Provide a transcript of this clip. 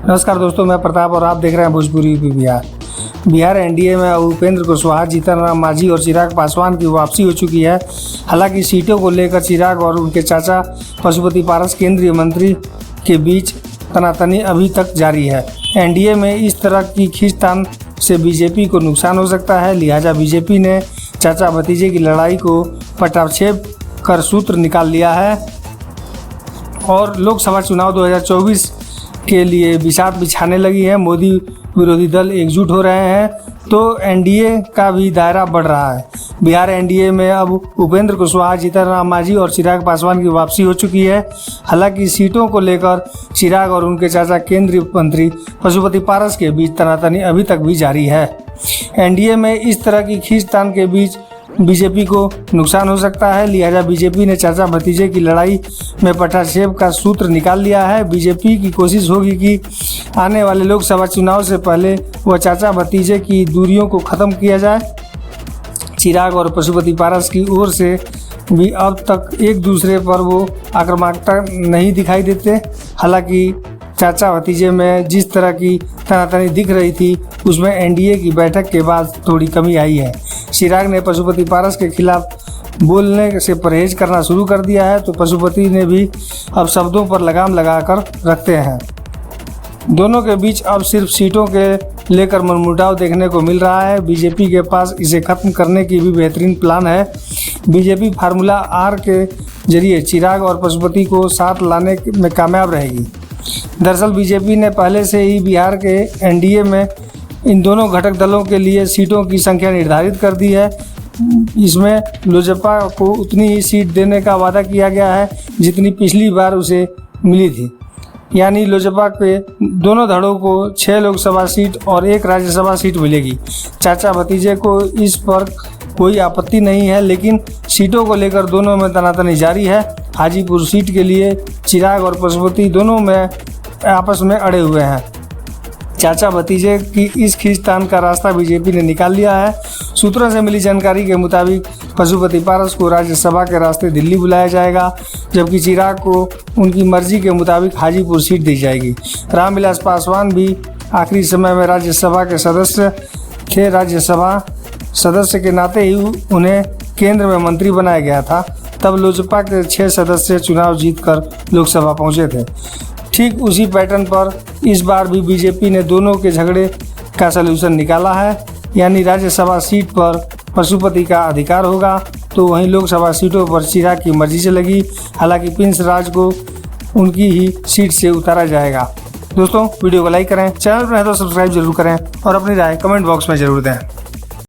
नमस्कार दोस्तों, मैं प्रताप और आप देख रहे हैं भोजपुरी यूपी बिहार। बिहार एनडीए में उपेंद्र कुशवाहा, जीतन राम मांझी और चिराग पासवान की वापसी हो चुकी है। हालांकि सीटों को लेकर चिराग और उनके चाचा पशुपति पारस केंद्रीय मंत्री के बीच तनातनी अभी तक जारी है। एनडीए में इस तरह की खींचतान से बीजेपी को नुकसान हो सकता है, लिहाजा बीजेपी ने चाचा भतीजे की लड़ाई को पटाक्षेप कर सूत्र निकाल लिया है और लोकसभा चुनाव 2024 के लिए बिसात बिछाने लगी है। मोदी विरोधी दल एकजुट हो रहे हैं तो एनडीए का भी दायरा बढ़ रहा है। बिहार एनडीए में अब उपेंद्र कुशवाहा, जीतन राम मांझी और चिराग पासवान की वापसी हो चुकी है। हालांकि सीटों को लेकर चिराग और उनके चाचा केंद्रीय मंत्री पशुपति पारस के बीच तनातनी अभी तक भी जारी है। एनडीए में इस तरह की खींचतान के बीच बीजेपी को नुकसान हो सकता है, लिहाजा बीजेपी ने चाचा भतीजे की लड़ाई में पटाक्षेप का सूत्र निकाल लिया है। बीजेपी की कोशिश होगी कि आने वाले लोकसभा चुनाव से पहले वह चाचा भतीजे की दूरियों को खत्म किया जाए। चिराग और पशुपति पारस की ओर से भी अब तक एक दूसरे पर वो आक्रामकता नहीं दिखाई देते। हालांकि चाचा भतीजे में जिस तरह की तनातनी दिख रही थी उसमें एनडीए की बैठक के बाद थोड़ी कमी आई है। चिराग ने पशुपति पारस के खिलाफ बोलने से परहेज करना शुरू कर दिया है तो पशुपति ने भी अब शब्दों पर लगाम लगाकर रखते हैं। दोनों के बीच अब सिर्फ सीटों के लेकर मनमुटाव देखने को मिल रहा है। बीजेपी के पास इसे खत्म करने की भी बेहतरीन प्लान है। बीजेपी फार्मूला आर के जरिए चिराग और पशुपति को साथ लाने में कामयाब रहेगी। दरअसल बीजेपी ने पहले से ही बिहार के एनडीए में इन दोनों घटक दलों के लिए सीटों की संख्या निर्धारित कर दी है। इसमें लोजपा को उतनी ही सीट देने का वादा किया गया है जितनी पिछली बार उसे मिली थी, यानी लोजपा के दोनों धड़ों को 6 लोकसभा सीट और 1 राज्यसभा सीट मिलेगी। चाचा भतीजे को इस पर कोई आपत्ति नहीं है, लेकिन सीटों को लेकर दोनों में तनातनी जारी है। हाजीपुर सीट के लिए चिराग और पशुपति दोनों में आपस में अड़े हुए हैं। चाचा भतीजे की इस खींचतान का रास्ता बीजेपी ने निकाल लिया है। सूत्रों से मिली जानकारी के मुताबिक पशुपति पारस को राज्यसभा के रास्ते दिल्ली बुलाया जाएगा, जबकि चिराग को उनकी मर्जी के मुताबिक हाजीपुर सीट दी जाएगी। रामविलास पासवान भी आखिरी समय में राज्यसभा के सदस्य थे। राज्यसभा सदस्य के नाते ही उन्हें केंद्र में मंत्री बनाया गया था। तब लोजपा के 6 सदस्य चुनाव जीतकर लोकसभा पहुंचे थे। ठीक उसी पैटर्न पर इस बार भी बीजेपी ने दोनों के झगड़े का सलूशन निकाला है, यानी राज्यसभा सीट पर पशुपति का अधिकार होगा तो वहीं लोकसभा सीटों पर चिराग की मर्जी चलेगी। हालांकि प्रिंस राज को उनकी ही सीट से उतारा जाएगा। दोस्तों, वीडियो को लाइक करें, चैनल पर है तो सब्सक्राइब जरूर करें और अपनी राय कमेंट बॉक्स में जरूर दें।